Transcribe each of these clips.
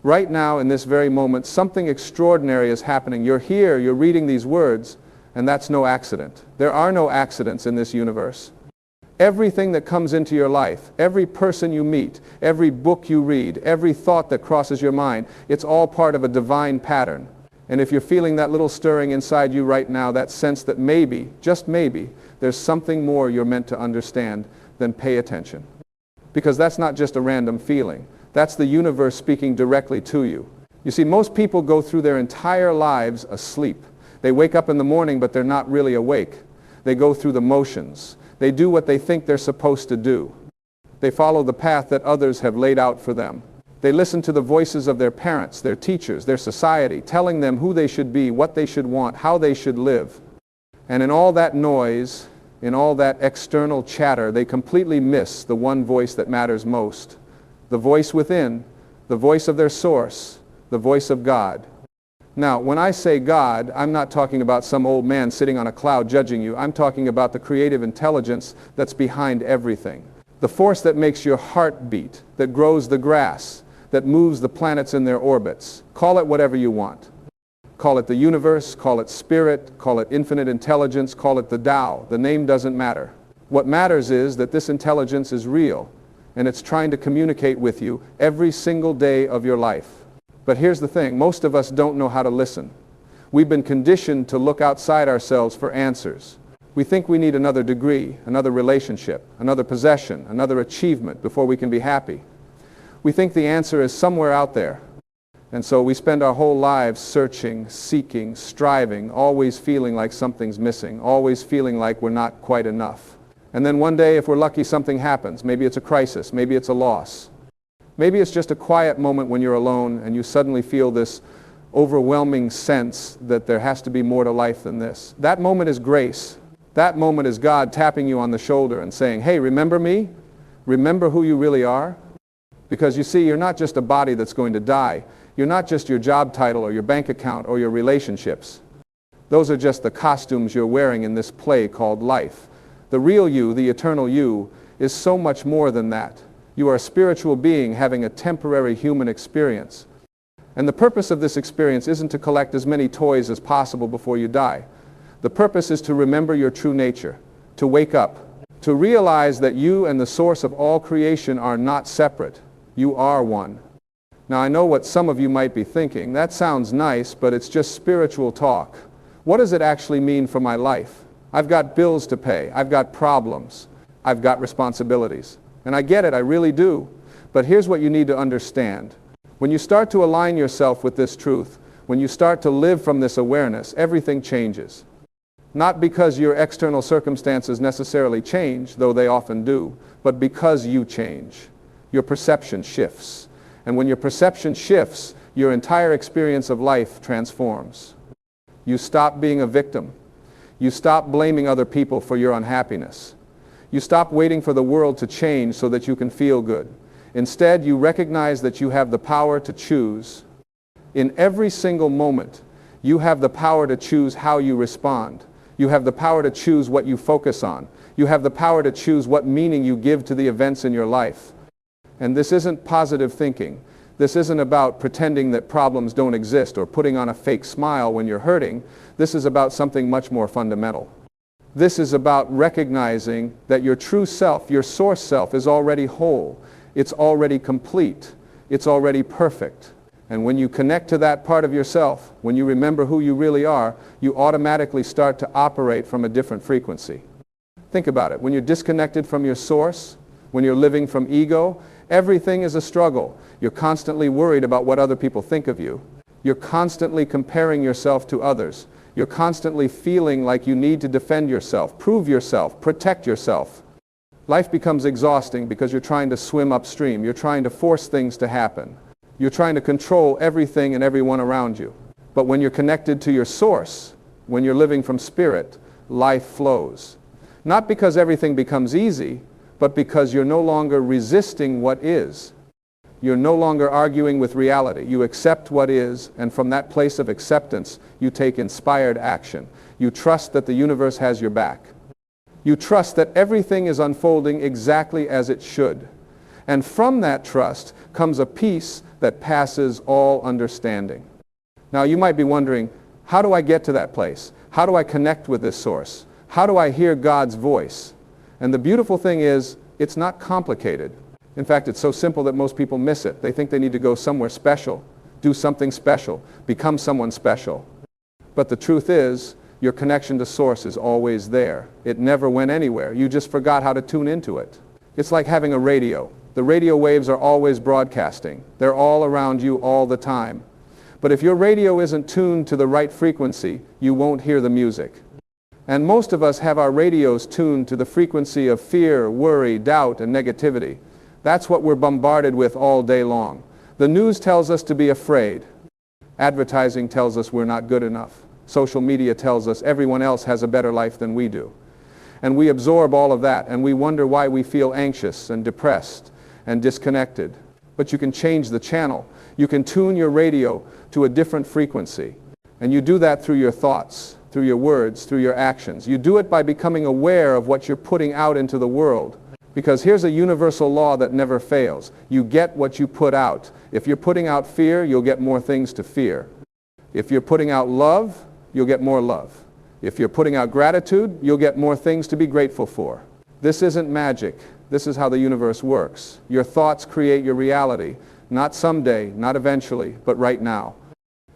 Right now, in this very moment, something extraordinary is happening. You're here, you're reading these words, and that's no accident. There are no accidents in this universe. Everything that comes into your life, every person you meet, every book you read, every thought that crosses your mind, it's all part of a divine pattern. And if you're feeling that little stirring inside you right now, that sense that maybe, just maybe, there's something more you're meant to understand, then pay attention. Because that's not just a random feeling. That's the universe speaking directly to you. You see, most people go through their entire lives asleep. They wake up in the morning, but they're not really awake. They go through the motions. They do what they think they're supposed to do. They follow the path that others have laid out for them. They listen to the voices of their parents, their teachers, their society, telling them who they should be, what they should want, how they should live. And in all that noise, in all that external chatter, they completely miss the one voice that matters most. The voice within, the voice of their source, the voice of God. Now, when I say God, I'm not talking about some old man sitting on a cloud judging you. I'm talking about the creative intelligence that's behind everything. The force that makes your heart beat, that grows the grass, that moves the planets in their orbits. Call it whatever you want. Call it the universe, call it spirit, call it infinite intelligence, call it the Tao. The name doesn't matter. What matters is that this intelligence is real, and it's trying to communicate with you every single day of your life. But here's the thing, most of us don't know how to listen. We've been conditioned to look outside ourselves for answers. We think we need another degree, another relationship, another possession, another achievement before we can be happy. We think the answer is somewhere out there. And so we spend our whole lives searching, seeking, striving, always feeling like something's missing, always feeling like we're not quite enough. And then one day, if we're lucky, something happens. Maybe it's a crisis, maybe it's a loss. Maybe it's just a quiet moment when you're alone and you suddenly feel this overwhelming sense that there has to be more to life than this. That moment is grace. That moment is God tapping you on the shoulder and saying, hey, remember me? Remember who you really are? Because you see, you're not just a body that's going to die. You're not just your job title or your bank account or your relationships. Those are just the costumes you're wearing in this play called life. The real you, the eternal you, is so much more than that. You are a spiritual being having a temporary human experience. And the purpose of this experience isn't to collect as many toys as possible before you die. The purpose is to remember your true nature, to wake up, to realize that you and the source of all creation are not separate. You are one. Now I know what some of you might be thinking. That sounds nice, but it's just spiritual talk. What does it actually mean for my life? I've got bills to pay. I've got problems. I've got responsibilities. And I get it, I really do. But here's what you need to understand. When you start to align yourself with this truth, when you start to live from this awareness, everything changes. Not because your external circumstances necessarily change, though they often do, but because you change. Your perception shifts. And when your perception shifts, your entire experience of life transforms. You stop being a victim. You stop blaming other people for your unhappiness. You stop waiting for the world to change so that you can feel good. Instead, you recognize that you have the power to choose. In every single moment, you have the power to choose how you respond. You have the power to choose what you focus on. You have the power to choose what meaning you give to the events in your life. And this isn't positive thinking. This isn't about pretending that problems don't exist or putting on a fake smile when you're hurting. This is about something much more fundamental. This is about recognizing that your true self, your source self, is already whole. It's already complete. It's already perfect. And when you connect to that part of yourself, when you remember who you really are, you automatically start to operate from a different frequency. Think about it. When you're disconnected from your source, when you're living from ego, everything is a struggle. You're constantly worried about what other people think of you. You're constantly comparing yourself to others. You're constantly feeling like you need to defend yourself, prove yourself, protect yourself. Life becomes exhausting because you're trying to swim upstream. You're trying to force things to happen. You're trying to control everything and everyone around you. But when you're connected to your source, when you're living from spirit, life flows. Not because everything becomes easy, but because you're no longer resisting what is. You're no longer arguing with reality. You accept what is, and from that place of acceptance, you take inspired action. You trust that the universe has your back. You trust that everything is unfolding exactly as it should. And from that trust comes a peace that passes all understanding. Now you might be wondering, how do I get to that place? How do I connect with this source? How do I hear God's voice? And the beautiful thing is, it's not complicated. In fact, it's so simple that most people miss it. They think they need to go somewhere special, do something special, become someone special. But the truth is, your connection to source is always there. It never went anywhere. You just forgot how to tune into it. It's like having a radio. The radio waves are always broadcasting. They're all around you all the time. But if your radio isn't tuned to the right frequency, you won't hear the music. And most of us have our radios tuned to the frequency of fear, worry, doubt, and negativity. That's what we're bombarded with all day long. The news tells us to be afraid. Advertising tells us we're not good enough. Social media tells us everyone else has a better life than we do. And we absorb all of that, and we wonder why we feel anxious and depressed and disconnected. But you can change the channel. You can tune your radio to a different frequency. And you do that through your thoughts, through your words, through your actions. You do it by becoming aware of what you're putting out into the world. Because here's a universal law that never fails. You get what you put out. If you're putting out fear, you'll get more things to fear. If you're putting out love, you'll get more love. If you're putting out gratitude, you'll get more things to be grateful for. This isn't magic. This is how the universe works. Your thoughts create your reality. Not someday, not eventually, but right now.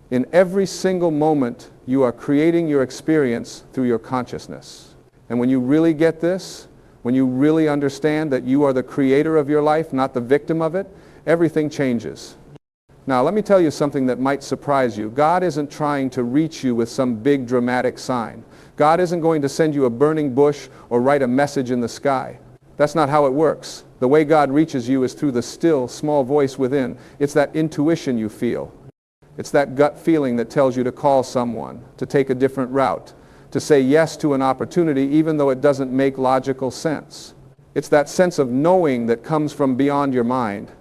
In every single moment, you are creating your experience through your consciousness. And when you really get this, when you really understand that you are the creator of your life, not the victim of it, everything changes. Now, let me tell you something that might surprise you. God isn't trying to reach you with some big dramatic sign. God isn't going to send you a burning bush or write a message in the sky. That's not how it works. The way God reaches you is through the still, small voice within. It's that intuition you feel. It's that gut feeling that tells you to call someone, to take a different route, to say yes to an opportunity even though it doesn't make logical sense. It's that sense of knowing that comes from beyond your mind.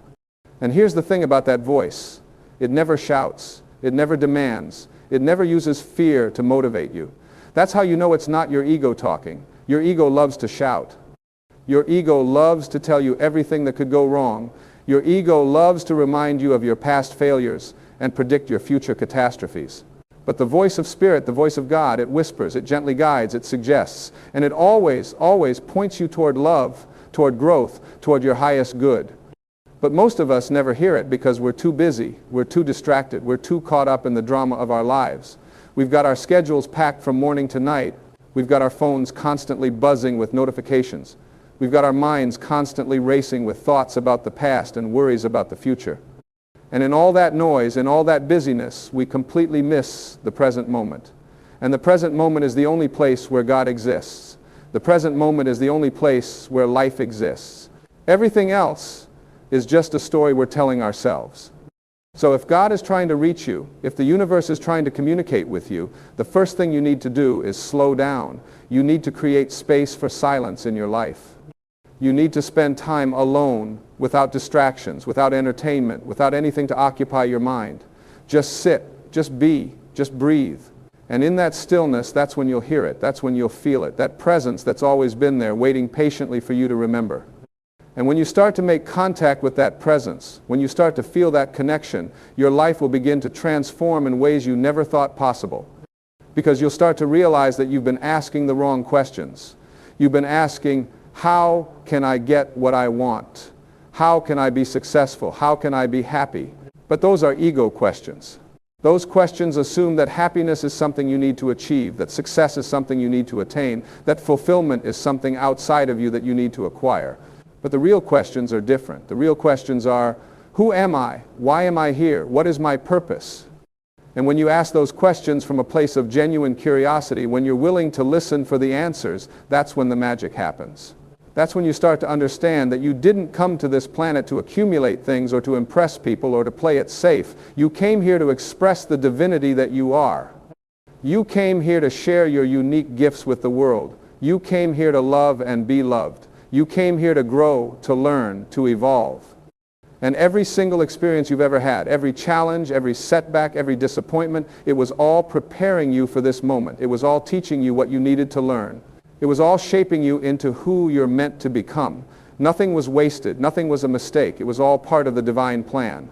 And here's the thing about that voice. It never shouts. It never demands. It never uses fear to motivate you. That's how you know it's not your ego talking. Your ego loves to shout. Your ego loves to tell you everything that could go wrong. Your ego loves to remind you of your past failures and predict your future catastrophes. But the voice of Spirit, the voice of God, it whispers, it gently guides, it suggests, and it always, always points you toward love, toward growth, toward your highest good. But most of us never hear it because we're too busy, we're too distracted, we're too caught up in the drama of our lives. We've got our schedules packed from morning to night. We've got our phones constantly buzzing with notifications. We've got our minds constantly racing with thoughts about the past and worries about the future. And in all that noise, in all that busyness, we completely miss the present moment. And the present moment is the only place where God exists. The present moment is the only place where life exists. Everything else is just a story we're telling ourselves. So if God is trying to reach you, if the universe is trying to communicate with you, the first thing you need to do is slow down. You need to create space for silence in your life. You need to spend time alone, without distractions, without entertainment, without anything to occupy your mind. Just sit, just be, just breathe. And in that stillness, that's when you'll hear it. That's when you'll feel it. That presence that's always been there, waiting patiently for you to remember. And when you start to make contact with that presence, when you start to feel that connection, your life will begin to transform in ways you never thought possible. Because you'll start to realize that you've been asking the wrong questions. You've been asking, how can I get what I want? How can I be successful? How can I be happy? But those are ego questions. Those questions assume that happiness is something you need to achieve, that success is something you need to attain, that fulfillment is something outside of you that you need to acquire. But the real questions are different. The real questions are, who am I? Why am I here? What is my purpose? And when you ask those questions from a place of genuine curiosity, when you're willing to listen for the answers, that's when the magic happens. That's when you start to understand that you didn't come to this planet to accumulate things or to impress people or to play it safe. You came here to express the divinity that you are. You came here to share your unique gifts with the world. You came here to love and be loved. You came here to grow, to learn, to evolve. And every single experience you've ever had, every challenge, every setback, every disappointment, it was all preparing you for this moment. It was all teaching you what you needed to learn. It was all shaping you into who you're meant to become. Nothing was wasted. Nothing was a mistake. It was all part of the divine plan.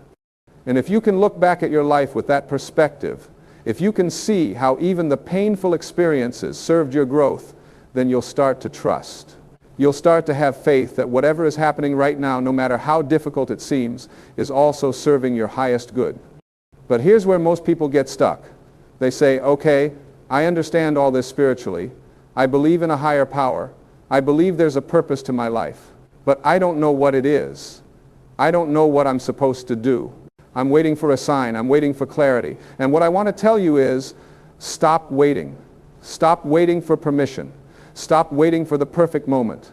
And if you can look back at your life with that perspective, if you can see how even the painful experiences served your growth, then you'll start to trust. You'll start to have faith that whatever is happening right now, no matter how difficult it seems, is also serving your highest good. But here's where most people get stuck. They say, okay, I understand all this spiritually. I believe in a higher power. I believe there's a purpose to my life. But I don't know what it is. I don't know what I'm supposed to do. I'm waiting for a sign. I'm waiting for clarity. And what I want to tell you is, stop waiting. Stop waiting for permission. Stop waiting for the perfect moment.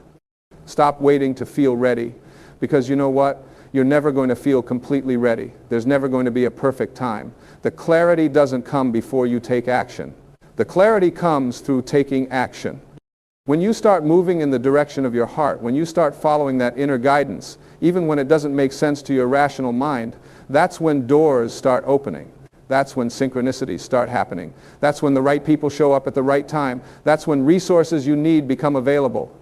Stop waiting to feel ready. Because you know what? You're never going to feel completely ready. There's never going to be a perfect time. The clarity doesn't come before you take action. The clarity comes through taking action. When you start moving in the direction of your heart, when you start following that inner guidance, even when it doesn't make sense to your rational mind, that's when doors start opening. That's when synchronicities start happening. That's when the right people show up at the right time. That's when resources you need become available.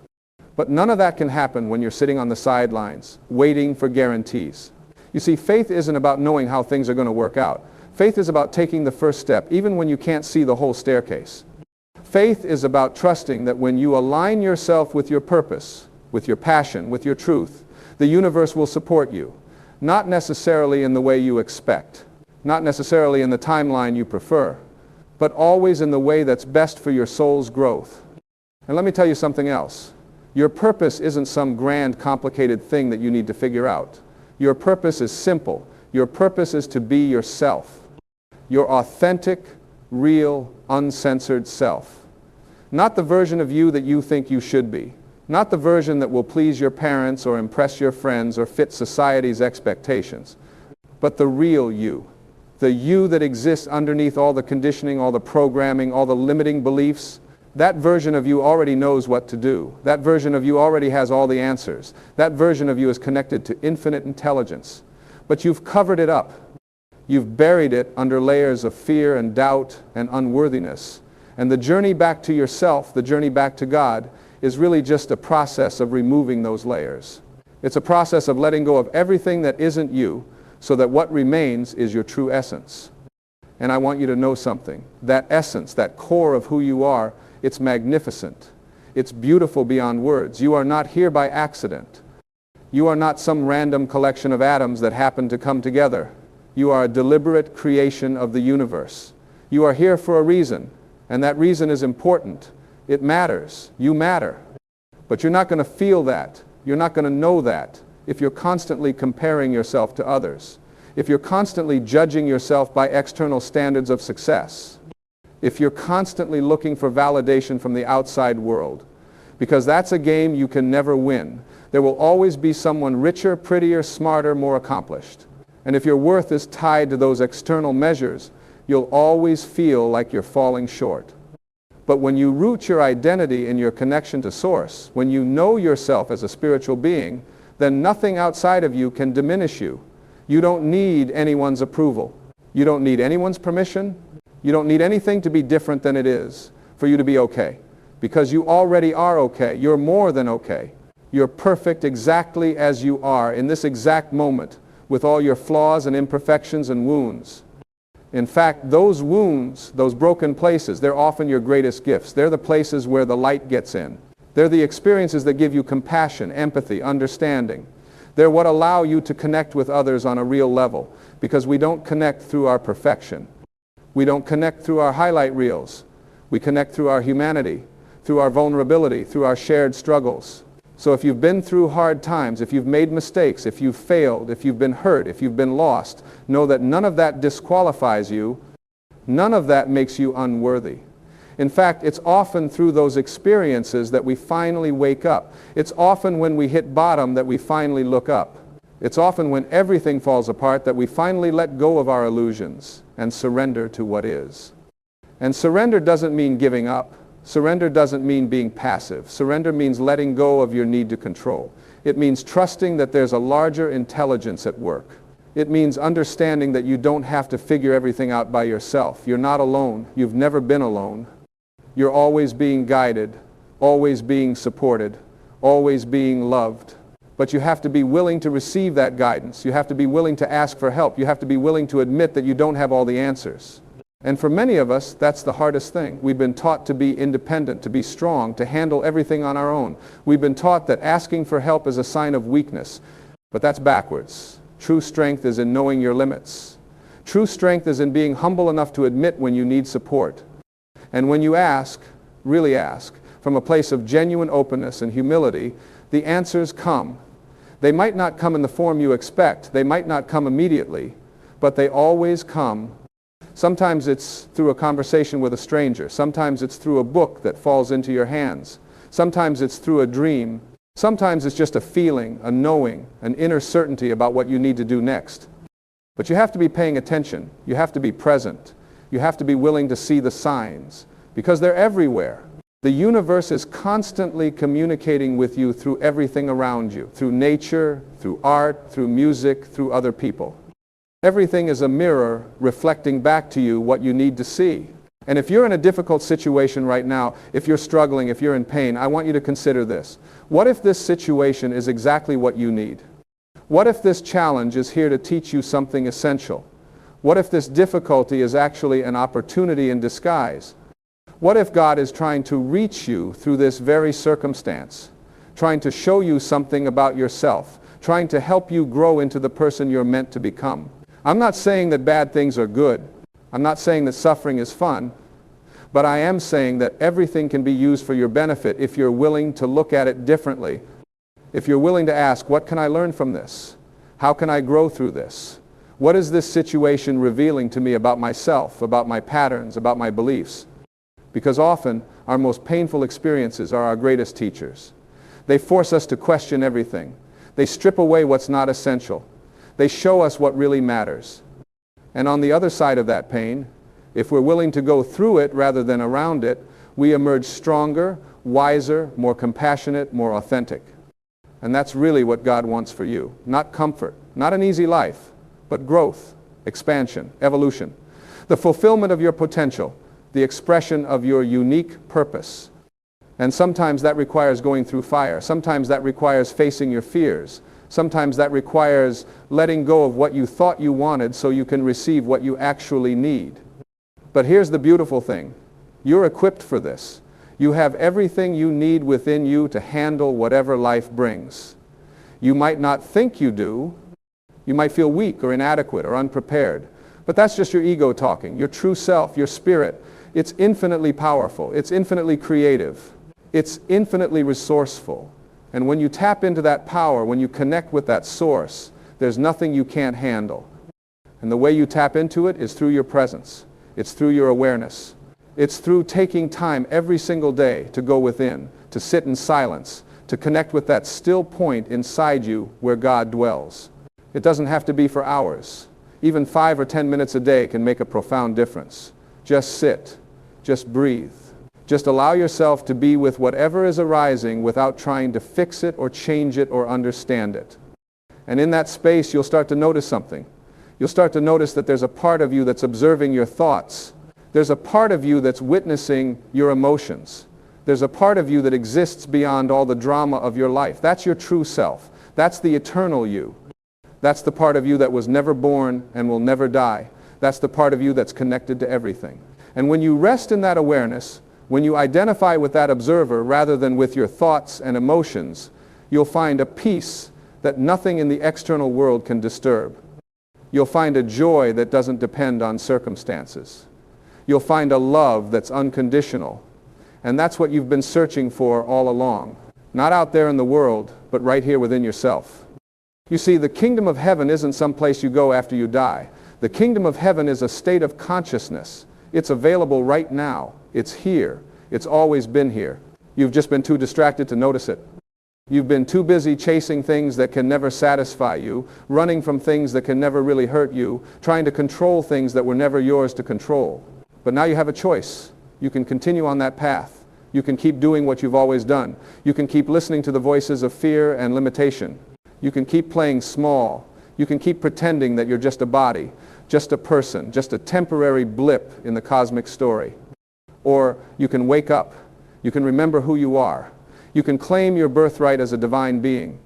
But none of that can happen when you're sitting on the sidelines, waiting for guarantees. You see, faith isn't about knowing how things are going to work out. Faith is about taking the first step, even when you can't see the whole staircase. Faith is about trusting that when you align yourself with your purpose, with your passion, with your truth, the universe will support you. Not necessarily in the way you expect, not necessarily in the timeline you prefer, but always in the way that's best for your soul's growth. And let me tell you something else. Your purpose isn't some grand, complicated thing that you need to figure out. Your purpose is simple. Your purpose is to be yourself. Your authentic, real, uncensored self. Not the version of you that you think you should be. Not the version that will please your parents or impress your friends or fit society's expectations. But the real you. The you that exists underneath all the conditioning, all the programming, all the limiting beliefs. That version of you already knows what to do. That version of you already has all the answers. That version of you is connected to infinite intelligence. But you've covered it up. You've buried it under layers of fear and doubt and unworthiness. And the journey back to yourself, the journey back to God, is really just a process of removing those layers. It's a process of letting go of everything that isn't you, so that what remains is your true essence. And I want you to know something. That essence, that core of who you are, it's magnificent. It's beautiful beyond words. You are not here by accident. You are not some random collection of atoms that happen to come together. You are a deliberate creation of the universe. You are here for a reason, and that reason is important. It matters. You matter. But you're not going to feel that. You're not going to know that if you're constantly comparing yourself to others. If you're constantly judging yourself by external standards of success. If you're constantly looking for validation from the outside world. Because that's a game you can never win. There will always be someone richer, prettier, smarter, more accomplished. And if your worth is tied to those external measures, you'll always feel like you're falling short. But when you root your identity in your connection to Source, when you know yourself as a spiritual being, then nothing outside of you can diminish you. You don't need anyone's approval. You don't need anyone's permission. You don't need anything to be different than it is for you to be okay. Because you already are okay. You're more than okay. You're perfect exactly as you are in this exact moment, with all your flaws and imperfections and wounds. In fact, those wounds, those broken places, they're often your greatest gifts. They're the places where the light gets in. They're the experiences that give you compassion, empathy, understanding. They're what allow you to connect with others on a real level, because we don't connect through our perfection. We don't connect through our highlight reels. We connect through our humanity, through our vulnerability, through our shared struggles. So if you've been through hard times, if you've made mistakes, if you've failed, if you've been hurt, if you've been lost, know that none of that disqualifies you. None of that makes you unworthy. In fact, it's often through those experiences that we finally wake up. It's often when we hit bottom that we finally look up. It's often when everything falls apart that we finally let go of our illusions and surrender to what is. And surrender doesn't mean giving up. Surrender doesn't mean being passive. Surrender means letting go of your need to control. It means trusting that there's a larger intelligence at work. It means understanding that you don't have to figure everything out by yourself. You're not alone. You've never been alone. You're always being guided, always being supported, always being loved. but you have to be willing to receive that guidance. You have to be willing to ask for help. You have to be willing to admit that you don't have all the answers. And for many of us, that's the hardest thing. We've been taught to be independent, to be strong, to handle everything on our own. We've been taught that asking for help is a sign of weakness, but that's backwards. True strength is in knowing your limits. True strength is in being humble enough to admit when you need support. And when you ask, really ask, from a place of genuine openness and humility, the answers come. They might not come in the form you expect. They might not come immediately, but they always come. Sometimes it's through a conversation with a stranger. Sometimes it's through a book that falls into your hands. Sometimes it's through a dream. Sometimes it's just a feeling, a knowing, an inner certainty about what you need to do next. But you have to be paying attention. You have to be present. You have to be willing to see the signs, because they're everywhere. The universe is constantly communicating with you through everything around you, through nature, through art, through music, through other people. Everything is a mirror reflecting back to you what you need to see. And if you're in a difficult situation right now, if you're struggling, if you're in pain, I want you to consider this. What if this situation is exactly what you need? What if this challenge is here to teach you something essential? What if this difficulty is actually an opportunity in disguise? What if God is trying to reach you through this very circumstance, trying to show you something about yourself, trying to help you grow into the person you're meant to become? I'm not saying that bad things are good. I'm not saying that suffering is fun. But I am saying that everything can be used for your benefit if you're willing to look at it differently. If you're willing to ask, what can I learn from this? How can I grow through this? What is this situation revealing to me about myself, about my patterns, about my beliefs? Because often, our most painful experiences are our greatest teachers. They force us to question everything. They strip away what's not essential. They show us what really matters. And on the other side of that pain, if we're willing to go through it rather than around it, we emerge stronger, wiser, more compassionate, more authentic. And that's really what God wants for you. Not comfort, not an easy life, but growth, expansion, evolution, the fulfillment of your potential, the expression of your unique purpose. And sometimes that requires going through fire. Sometimes that requires facing your fears. Sometimes that requires letting go of what you thought you wanted so you can receive what you actually need. But here's the beautiful thing. You're equipped for this. You have everything you need within you to handle whatever life brings. You might not think you do. You might feel weak or inadequate or unprepared. But that's just your ego talking. Your true self, your spirit, it's infinitely powerful. It's infinitely creative. It's infinitely resourceful. And when you tap into that power, when you connect with that source, there's nothing you can't handle. And the way you tap into it is through your presence. It's through your awareness. It's through taking time every single day to go within, to sit in silence, to connect with that still point inside you where God dwells. It doesn't have to be for hours. Even 5 or 10 minutes a day can make a profound difference. Just sit. Just breathe. Just allow yourself to be with whatever is arising without trying to fix it or change it or understand it. And in that space, you'll start to notice something. You'll start to notice that there's a part of you that's observing your thoughts. There's a part of you that's witnessing your emotions. There's a part of you that exists beyond all the drama of your life. That's your true self. That's the eternal you. That's the part of you that was never born and will never die. That's the part of you that's connected to everything. And when you rest in that awareness, when you identify with that observer rather than with your thoughts and emotions, you'll find a peace that nothing in the external world can disturb. You'll find a joy that doesn't depend on circumstances. You'll find a love that's unconditional. And that's what you've been searching for all along. Not out there in the world, but right here within yourself. You see, the kingdom of heaven isn't some place you go after you die. The kingdom of heaven is a state of consciousness. It's available right now. It's here. It's always been here. You've just been too distracted to notice it. You've been too busy chasing things that can never satisfy you, running from things that can never really hurt you, trying to control things that were never yours to control. But now you have a choice. You can continue on that path. You can keep doing what you've always done. You can keep listening to the voices of fear and limitation. You can keep playing small. You can keep pretending that you're just a body, just a person, just a temporary blip in the cosmic story. Or you can wake up. You can remember who you are. You can claim your birthright as a divine being.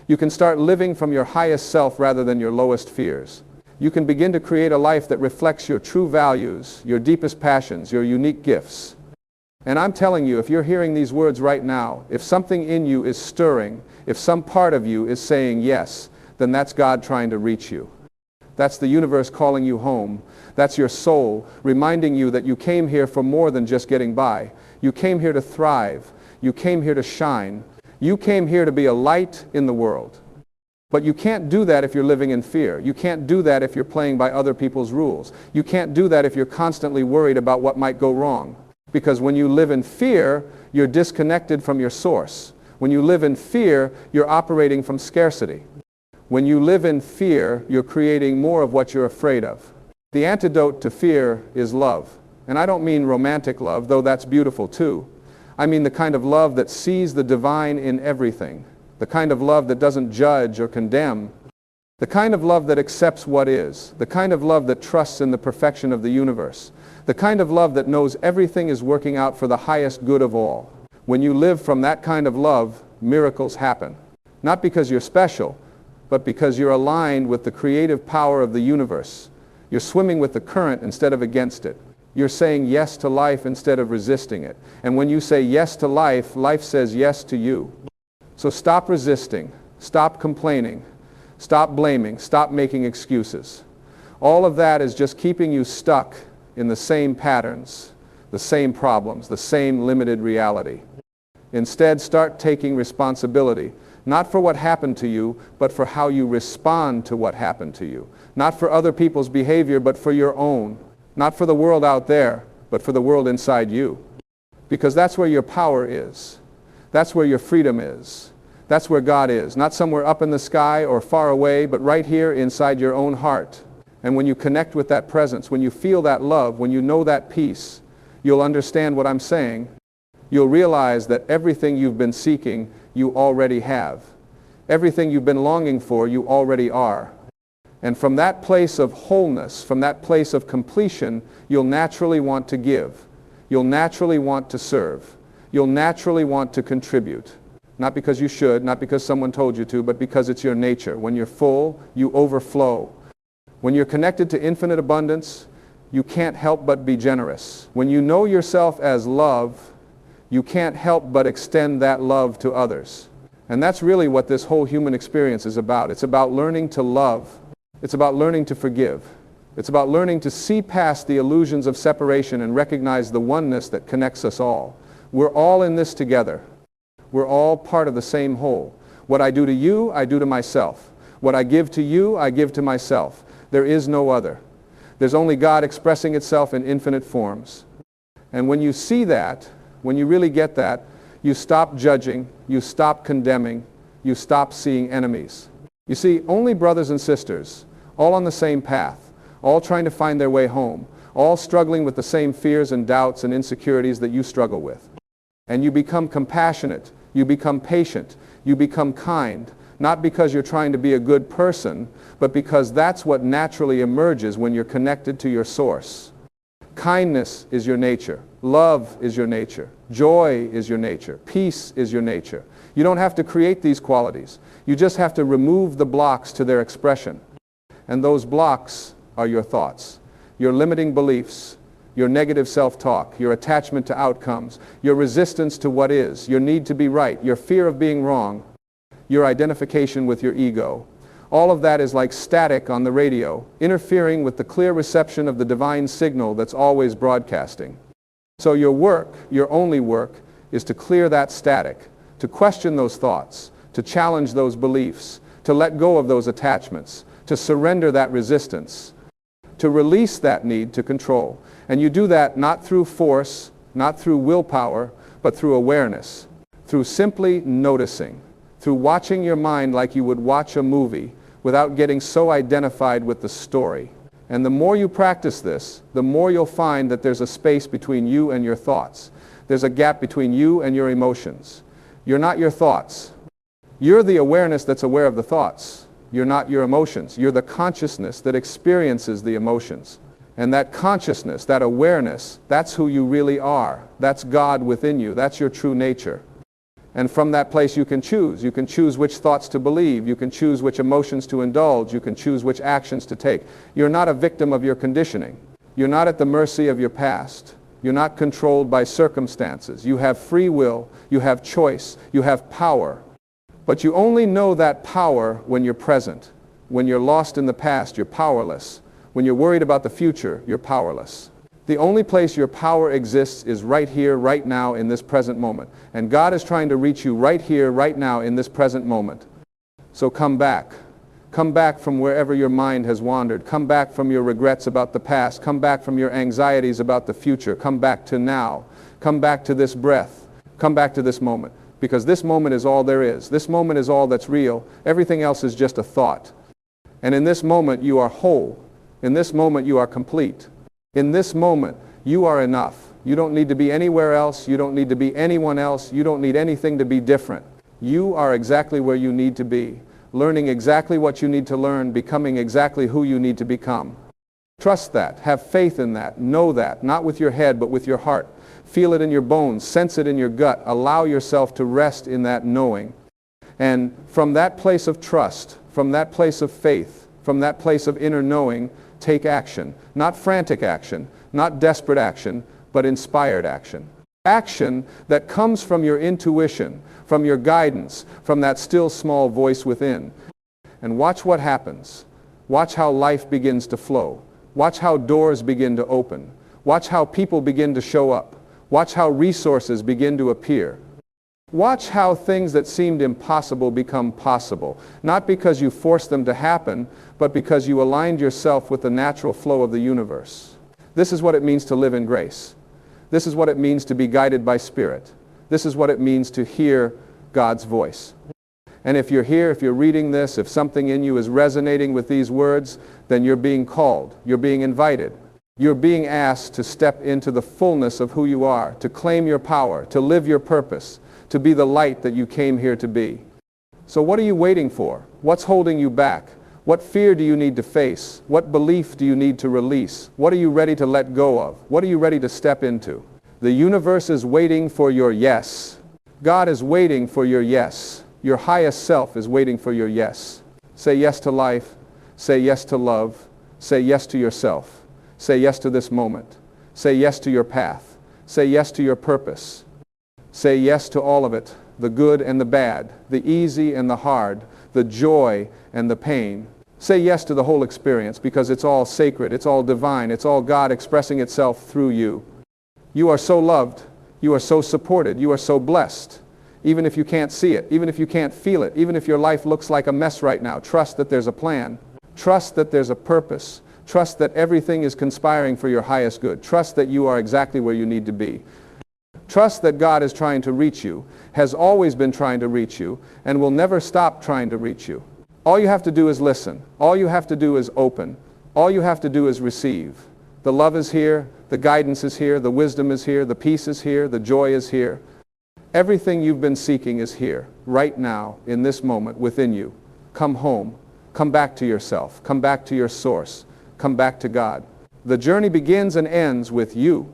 You can start living from your highest self rather than your lowest fears. You can begin to create a life that reflects your true values, your deepest passions, your unique gifts. And I'm telling you, if you're hearing these words right now, if something in you is stirring, if some part of you is saying yes, then that's God trying to reach you. That's the universe calling you home. That's your soul reminding you that you came here for more than just getting by. You came here to thrive. You came here to shine. You came here to be a light in the world. But you can't do that if you're living in fear. You can't do that if you're playing by other people's rules. You can't do that if you're constantly worried about what might go wrong. Because when you live in fear, you're disconnected from your source. When you live in fear, you're operating from scarcity. When you live in fear, you're creating more of what you're afraid of. The antidote to fear is love. And I don't mean romantic love, though that's beautiful too. I mean the kind of love that sees the divine in everything. The kind of love that doesn't judge or condemn. The kind of love that accepts what is. The kind of love that trusts in the perfection of the universe. The kind of love that knows everything is working out for the highest good of all. When you live from that kind of love, miracles happen. Not because you're special, but because you're aligned with the creative power of the universe. You're swimming with the current instead of against it. You're saying yes to life instead of resisting it. And when you say yes to life, life says yes to you. So stop resisting, stop complaining, stop blaming, stop making excuses. All of that is just keeping you stuck in the same patterns, the same problems, the same limited reality. Instead, start taking responsibility, not for what happened to you, but for how you respond to what happened to you. Not for other people's behavior, but for your own. Not for the world out there, but for the world inside you. Because that's where your power is. That's where your freedom is. That's where God is. Not somewhere up in the sky or far away, but right here inside your own heart. And when you connect with that presence, when you feel that love, when you know that peace, you'll understand what I'm saying. You'll realize that everything you've been seeking, you already have. Everything you've been longing for, you already are. And from that place of wholeness, from that place of completion, you'll naturally want to give. You'll naturally want to serve. You'll naturally want to contribute. Not because you should, not because someone told you to, but because it's your nature. When you're full, you overflow. When you're connected to infinite abundance, you can't help but be generous. When you know yourself as love, you can't help but extend that love to others. And that's really what this whole human experience is about. It's about learning to love. It's about learning to forgive. It's about learning to see past the illusions of separation and recognize the oneness that connects us all. We're all in this together. We're all part of the same whole. What I do to you, I do to myself. What I give to you, I give to myself. There is no other. There's only God expressing itself in infinite forms. And when you see that, when you really get that, you stop judging, you stop condemning, you stop seeing enemies. You see, only brothers and sisters, all on the same path, all trying to find their way home, all struggling with the same fears and doubts and insecurities that you struggle with. And you become compassionate, you become patient, you become kind, not because you're trying to be a good person, but because that's what naturally emerges when you're connected to your source. Kindness is your nature. Love is your nature. Joy is your nature. Peace is your nature. You don't have to create these qualities. You just have to remove the blocks to their expression. And those blocks are your thoughts, your limiting beliefs, your negative self-talk, your attachment to outcomes, your resistance to what is, your need to be right, your fear of being wrong, your identification with your ego. All of that is like static on the radio, interfering with the clear reception of the divine signal that's always broadcasting. So your work, your only work, is to clear that static, to question those thoughts, to challenge those beliefs, to let go of those attachments, to surrender that resistance, to release that need to control. And you do that not through force, not through willpower, but through awareness, through simply noticing, through watching your mind like you would watch a movie without getting so identified with the story. And the more you practice this, the more you'll find that there's a space between you and your thoughts. There's a gap between you and your emotions. You're not your thoughts. You're the awareness that's aware of the thoughts. You're not your emotions. You're the consciousness that experiences the emotions. And that consciousness, that awareness, that's who you really are. That's God within you. That's your true nature. And from that place you can choose. You can choose which thoughts to believe. You can choose which emotions to indulge. You can choose which actions to take. You're not a victim of your conditioning. You're not at the mercy of your past. You're not controlled by circumstances. You have free will. You have choice. You have power. But you only know that power when you're present. When you're lost in the past, you're powerless. When you're worried about the future, you're powerless. The only place your power exists is right here, right now, in this present moment. And God is trying to reach you right here, right now, in this present moment. So come back. Come back from wherever your mind has wandered. Come back from your regrets about the past. Come back from your anxieties about the future. Come back to now. Come back to this breath. Come back to this moment. Because this moment is all there is. This moment is all that's real. Everything else is just a thought. And in this moment you are whole. In this moment you are complete. In this moment, you are enough. You don't need to be anywhere else. You don't need to be anyone else. You don't need anything to be different. You are exactly where you need to be, learning exactly what you need to learn, becoming exactly who you need to become. Trust that. Have faith in that. Know that. Not with your head, but with your heart. Feel it in your bones. Sense it in your gut. Allow yourself to rest in that knowing. And from that place of trust, from that place of faith, from that place of inner knowing, take action. Not frantic action, not desperate action, but inspired action. Action that comes from your intuition, from your guidance, from that still small voice within. And watch what happens. Watch how life begins to flow. Watch how doors begin to open. Watch how people begin to show up. Watch how resources begin to appear. Watch how things that seemed impossible become possible, not because you forced them to happen, but because you aligned yourself with the natural flow of the universe. This is what it means to live in grace. This is what it means to be guided by Spirit. This is what it means to hear God's voice. And if you're here, if you're reading this, if something in you is resonating with these words, then you're being called, you're being invited. You're being asked to step into the fullness of who you are, to claim your power, to live your purpose, to be the light that you came here to be. So what are you waiting for? What's holding you back? What fear do you need to face? What belief do you need to release? What are you ready to let go of? What are you ready to step into? The universe is waiting for your yes. God is waiting for your yes. Your highest self is waiting for your yes. Say yes to life. Say yes to love. Say yes to yourself. Say yes to this moment. Say yes to your path. Say yes to your purpose. Say yes to all of it, the good and the bad, the easy and the hard, the joy and the pain. Say yes to the whole experience because it's all sacred, it's all divine, it's all God expressing itself through you. You are so loved, you are so supported, you are so blessed. Even if you can't see it, even if you can't feel it, even if your life looks like a mess right now, trust that there's a plan. Trust that there's a purpose. Trust that everything is conspiring for your highest good. Trust that you are exactly where you need to be. Trust that God is trying to reach you, has always been trying to reach you, and will never stop trying to reach you. All you have to do is listen. All you have to do is open. All you have to do is receive. The love is here, the guidance is here, the wisdom is here, the peace is here, the joy is here. Everything you've been seeking is here, right now, in this moment, within you. Come home. Come back to yourself. Come back to your source. Come back to God. The journey begins and ends with you.